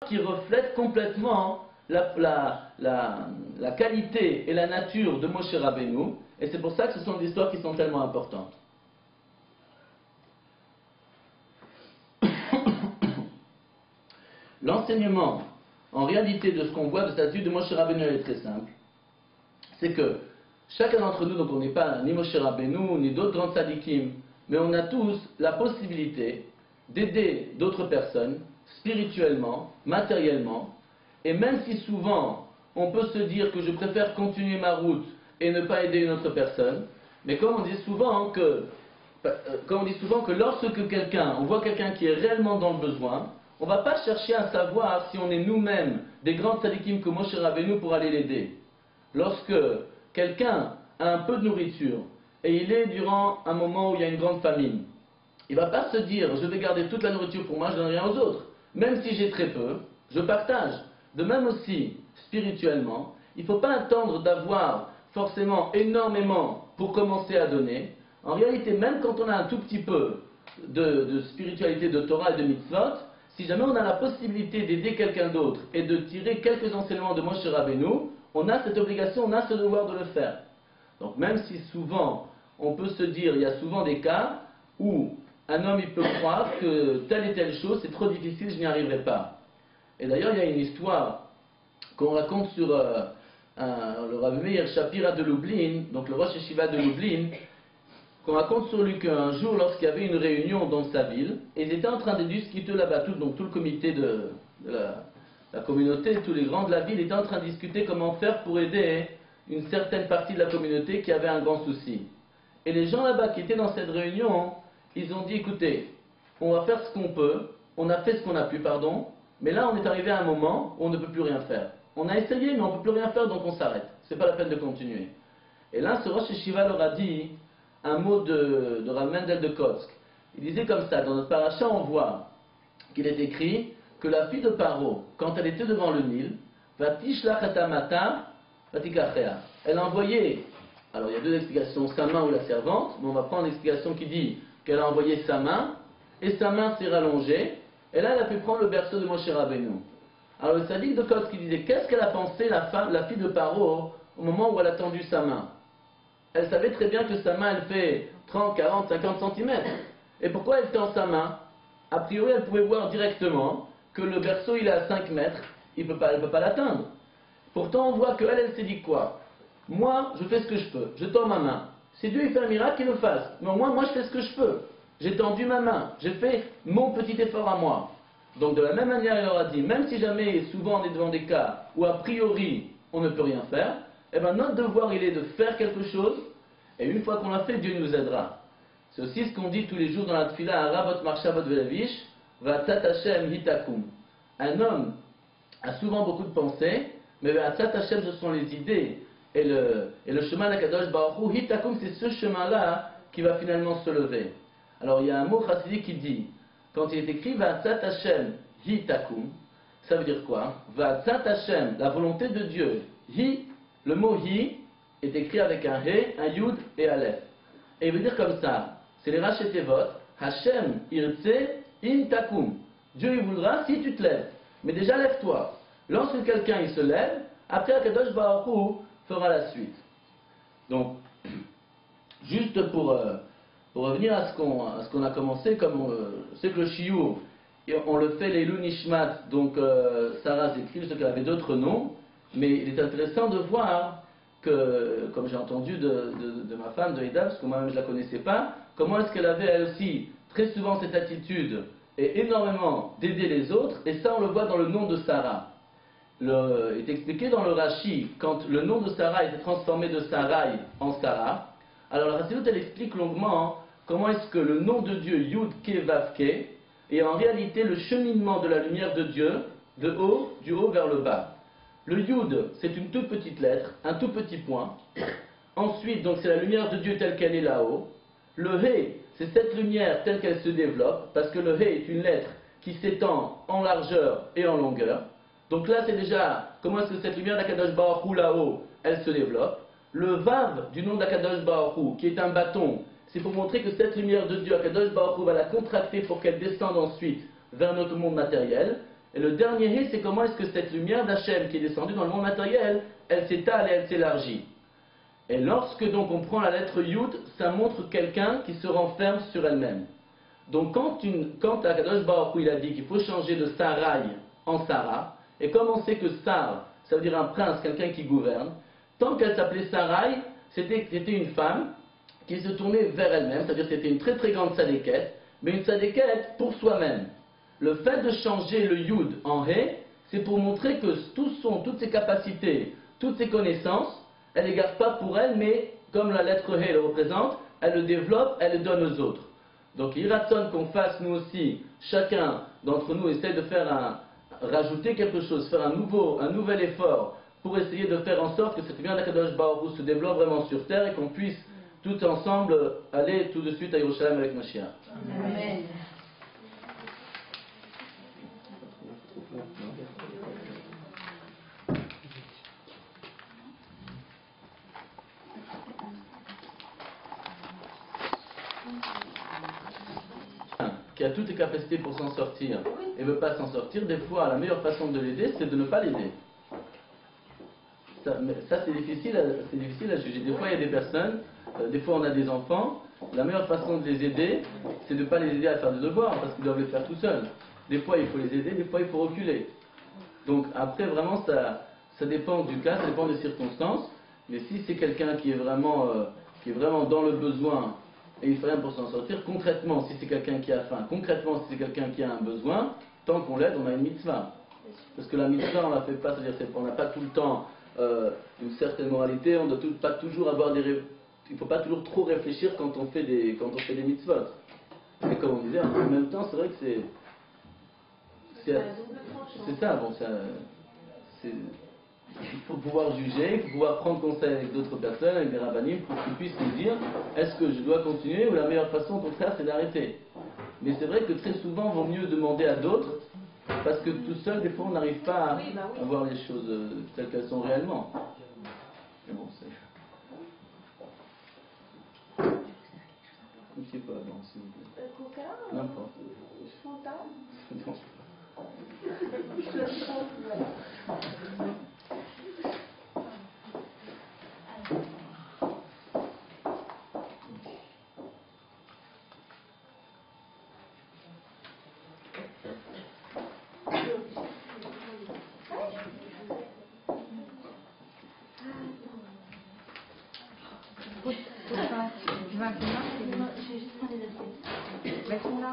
qui reflète complètement la qualité et la nature de Moshe Rabbeinu, et c'est pour ça que ce sont des histoires qui sont tellement importantes. L'enseignement, en réalité, de ce qu'on voit de cette attitude de Moshe Rabbeinu est très simple. C'est que chacun d'entre nous, donc on n'est pas ni Moshe Rabbeinu, ni d'autres grands tzadikim, mais on a tous la possibilité d'aider d'autres personnes, spirituellement, matériellement, et même si souvent on peut se dire que je préfère continuer ma route et ne pas aider une autre personne, mais comme on dit souvent que lorsque on voit quelqu'un qui est réellement dans le besoin, on ne va pas chercher à savoir si on est nous-mêmes des grands tzadikim comme Moshe Rabbeinu pour aller l'aider. Lorsque quelqu'un a un peu de nourriture et il est durant un moment où il y a une grande famine, il ne va pas se dire je vais garder toute la nourriture pour moi, je ne donne rien aux autres. Même si j'ai très peu, je partage. De même aussi, spirituellement, il ne faut pas attendre d'avoir forcément énormément pour commencer à donner. En réalité, même quand on a un tout petit peu de spiritualité, de Torah et de mitzvot, si jamais on a la possibilité d'aider quelqu'un d'autre et de tirer quelques enseignements de Moshe Rabbeinu, on a cette obligation, on a ce devoir de le faire. Donc même si souvent, on peut se dire, il y a souvent des cas où un homme il peut croire que telle et telle chose, c'est trop difficile, je n'y arriverai pas. Et d'ailleurs, il y a une histoire qu'on raconte sur le Rav Meir Shapira de Lublin, donc le Rosh Yeshiva de Lublin, qu'on raconte sur lui qu'un jour, lorsqu'il y avait une réunion dans sa ville, et ils étaient en train de discuter là-bas, donc tout le comité de la communauté, tous les grands de la ville étaient en train de discuter comment faire pour aider une certaine partie de la communauté qui avait un grand souci. Et les gens là-bas qui étaient dans cette réunion, ils ont dit, écoutez, on va faire ce qu'on peut, on a fait ce qu'on a pu, pardon, mais là on est arrivé à un moment où on ne peut plus rien faire. On a essayé, mais on ne peut plus rien faire, donc on s'arrête. C'est pas la peine de continuer. Et là, ce Rosh Yeshiva leur a dit un mot de Rav Mendel de Kotsk. Il disait comme ça, dans notre paracha, on voit qu'il est écrit que la fille de Paro, quand elle était devant le Nil, elle a envoyé, alors il y a deux explications, sa main ou la servante, mais on va prendre l'explication qui dit qu'elle a envoyé sa main, et sa main s'est rallongée, et là elle a pu prendre le berceau de Moshe Rabbeinu. Alors le sadique de Kotsk qui disait, qu'est-ce qu'elle a pensé la fille de Paro au moment où elle a tendu sa main? Elle savait très bien que sa main elle fait 30, 40, 50 cm. Et pourquoi elle tend sa main? A priori elle pouvait voir directement que le berceau il est à 5 mètres, elle ne peut pas l'atteindre. Pourtant on voit qu'elle s'est dit quoi? Moi je fais ce que je peux, je tends ma main. Si Dieu il fait un miracle, qu'il le fasse. Mais au moins moi je fais ce que je peux. J'ai tendu ma main, j'ai fait mon petit effort à moi. Donc de la même manière il leur a dit, même si jamais souvent on est devant des cas où a priori on ne peut rien faire, eh bien notre devoir il est de faire quelque chose, et une fois qu'on l'a fait, Dieu nous aidera. C'est aussi ce qu'on dit tous les jours dans la tfila, Arabot Marshavot Velavish, Vatzat Hashem Hitakum. Un homme a souvent beaucoup de pensées, mais Vatzat Hashem ce sont les idées, et le chemin d'Akadosh Baruch Hu, Hitakum c'est ce chemin-là qui va finalement se lever. Alors il y a un mot chassidique qui dit, quand il est écrit Vatzat Hashem Hitakum, ça veut dire quoi? Vatzat Hashem, la volonté de Dieu, Hi, le mot Hi est écrit avec un He, un Yud et un Aleph. Et il veut dire comme ça, c'est les Rachetevot, Hashem Irtse In Takum. Dieu il voudra si tu te lèves. Mais déjà lève-toi. Lorsque quelqu'un il se lève, après Akadosh Baruch Hu fera la suite. Donc, juste pour revenir à ce qu'on a commencé, comme c'est que le Shiur, on le fait les Nishmat, donc Sarah s'écrit, je sais qu'elle avait d'autres noms, mais il est intéressant de voir que, comme j'ai entendu de ma femme, de Eda, parce que moi-même je ne la connaissais pas, comment est-ce qu'elle avait elle aussi très souvent cette attitude et énormément d'aider les autres, et ça on le voit dans le nom de Sarah. Il est expliqué dans le Rashi, quand le nom de Sarah était transformé de Sarai en Sarah, alors la Chassidut elle explique longuement comment est-ce que le nom de Dieu, Yud Ke Vav Ke, est en réalité le cheminement de la lumière de Dieu, du haut vers le bas. Le Yud, c'est une toute petite lettre, un tout petit point. Ensuite, donc c'est la lumière de Dieu telle qu'elle est là-haut. Le He, c'est cette lumière telle qu'elle se développe, parce que le He est une lettre qui s'étend en largeur et en longueur. Donc là, c'est déjà comment est-ce que cette lumière d'Akadosh Baruch Hu là-haut, elle se développe. Le Vav du nom d'Akadosh Baruch Hu, qui est un bâton, c'est pour montrer que cette lumière de Dieu, Akadosh Baruch Hu, va la contracter pour qu'elle descende ensuite vers notre monde matériel. Et le dernier hé, c'est comment est-ce que cette lumière d'Hachem qui est descendue dans le monde matériel, elle s'étale et elle s'élargit. Et lorsque donc on prend la lettre Yud, ça montre quelqu'un qui se renferme sur elle-même. Donc quand Akadosh Baruch Hu, il a dit qu'il faut changer de Sarai en Sarah, et comme on sait que Sar, ça veut dire un prince, quelqu'un qui gouverne, tant qu'elle s'appelait Sarai, c'était une femme qui se tournait vers elle-même, c'est-à-dire que c'était une très très grande sadéquette, mais une sadéquette pour soi-même. Le fait de changer le Yud en He, c'est pour montrer que toutes ses capacités, toutes ses connaissances, elle ne les garde pas pour elle, mais comme la lettre He le représente, elle le développe, elle le donne aux autres. Donc il ratsonne qu'on fasse nous aussi, chacun d'entre nous essaie de rajouter quelque chose, faire un nouvel effort pour essayer de faire en sorte que cette lumière d'Akadosh Baruch Hu se développe vraiment sur terre et qu'on puisse tout ensemble aller tout de suite à Yerushalayim avec Mashiach. Amen. Qui a toutes les capacités pour s'en sortir et ne veut pas s'en sortir, des fois la meilleure façon de l'aider c'est de ne pas l'aider. Ça c'est difficile à juger. Des fois il y a des personnes, des fois on a des enfants, la meilleure façon de les aider c'est de ne pas les aider à faire des devoirs parce qu'ils doivent les faire tout seuls. Des fois il faut les aider, des fois il faut reculer. Donc après vraiment ça dépend du cas, ça dépend des circonstances, mais si c'est quelqu'un qui est vraiment dans le besoin, et il fait rien pour s'en sortir, concrètement, si c'est quelqu'un qui a faim, concrètement, si c'est quelqu'un qui a un besoin, tant qu'on l'aide, on a une mitzvah. Parce que la mitzvah, on ne la fait pas, c'est-à-dire qu'on n'a pas tout le temps une certaine moralité, on ne doit pas toujours avoir il ne faut pas toujours trop réfléchir quand on fait des mitzvot. Et comme on disait, en même temps, c'est vrai que c'est ça, bon, il faut pouvoir juger, il faut pouvoir prendre conseil avec d'autres personnes, avec des rabbanim, pour qu'ils puissent nous dire est-ce que je dois continuer ou la meilleure façon au contraire c'est d'arrêter. Mais c'est vrai que très souvent il vaut mieux demander à d'autres parce que tout seul des fois on n'arrive pas à voir les choses telles qu'elles sont réellement. Mais bon, c'est... Je ne sais pas, non, s'il vous plaît. Coca N'importe. Fanta Non. Je vais juste prendre les assiettes. Elles sont là.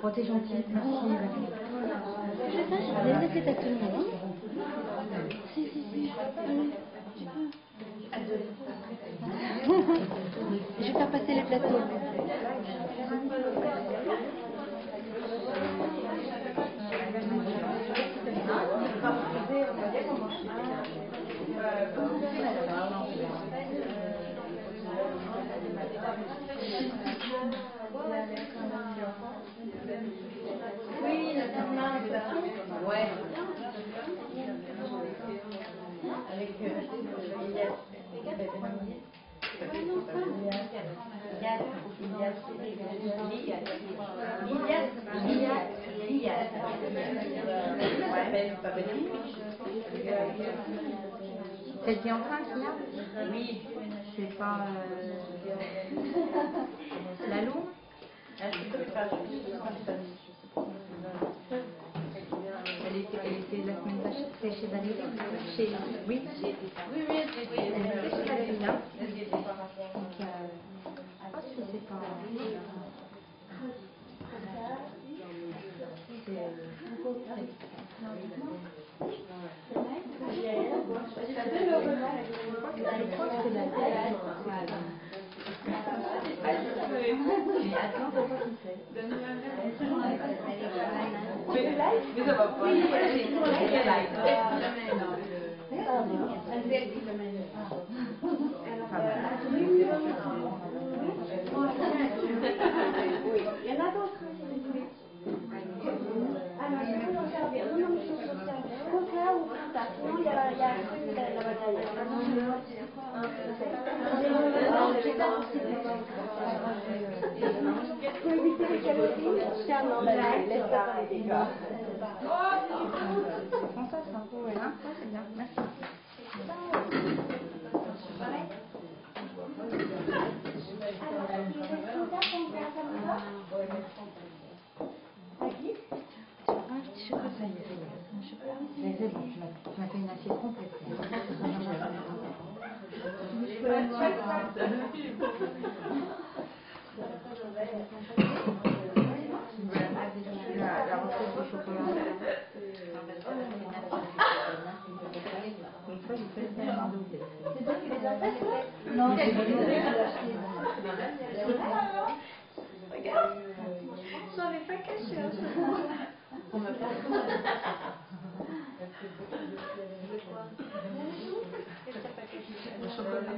Oh, t'es gentille, merci. Je sais pas, j'ai déjà fait ta tenue, non? Si. Je vais faire passer les plateaux. Oui, la tournage, ouais. Avec Celle qui est en train, là? Oui. c'est pas la loupe. Elle était la semaine passée chez Valérie. Oui, elle était chez Valérie. Donc, je pense que c'est pas. Il y en a d'autres. Alors, je peux en servir. Non, mais je peux en servir. Comme ça ou comme ça. Sinon, il y a un truc là-bas derrière. Pour éviter les calories, c'est un emballage. Laisse ça, les gars. Prends ça, c'est un peu, ouais, hein? Ouais, c'est bien, merci. C'est bon, je m'as fait une assiette complète. La recette de chocolat. Une fois, j'ai fait le tellement doublé. Non, j'ai pas regarde, j'en ai pas caché un chocolat. On m'a pas le chocolat.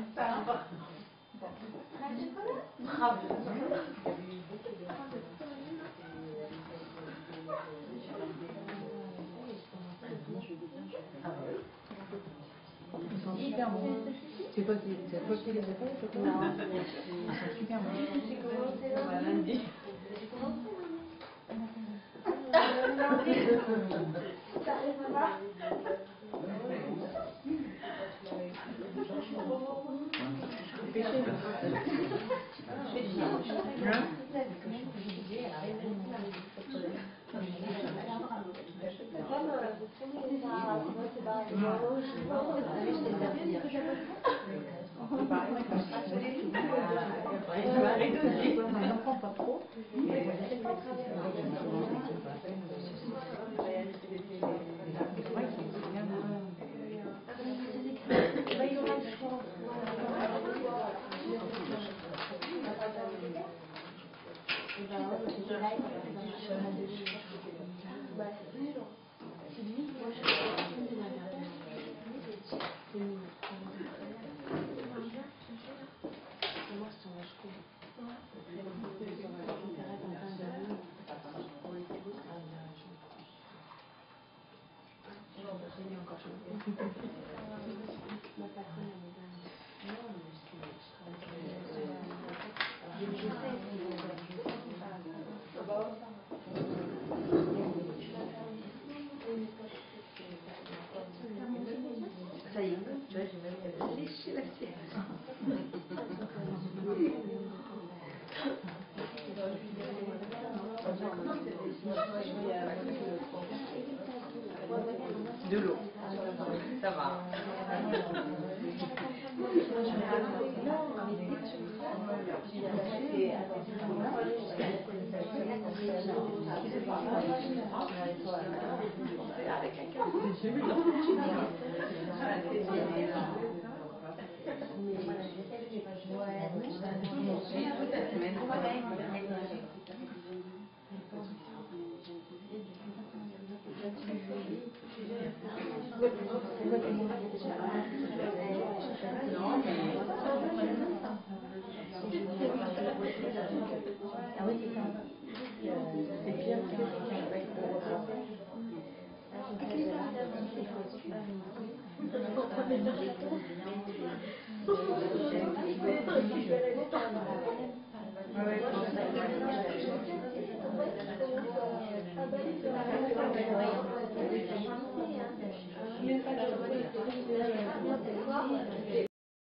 Bravo. Ils sont super bons. C'est pas qui les a fait, les chocolats. Ils sont super bons. On va lundi. Ça y est, tu vois, j'ai même léché la sienne. De l'eau. Ça va. Ah oui, c'est ça. C'est pire qu'un bec de repas.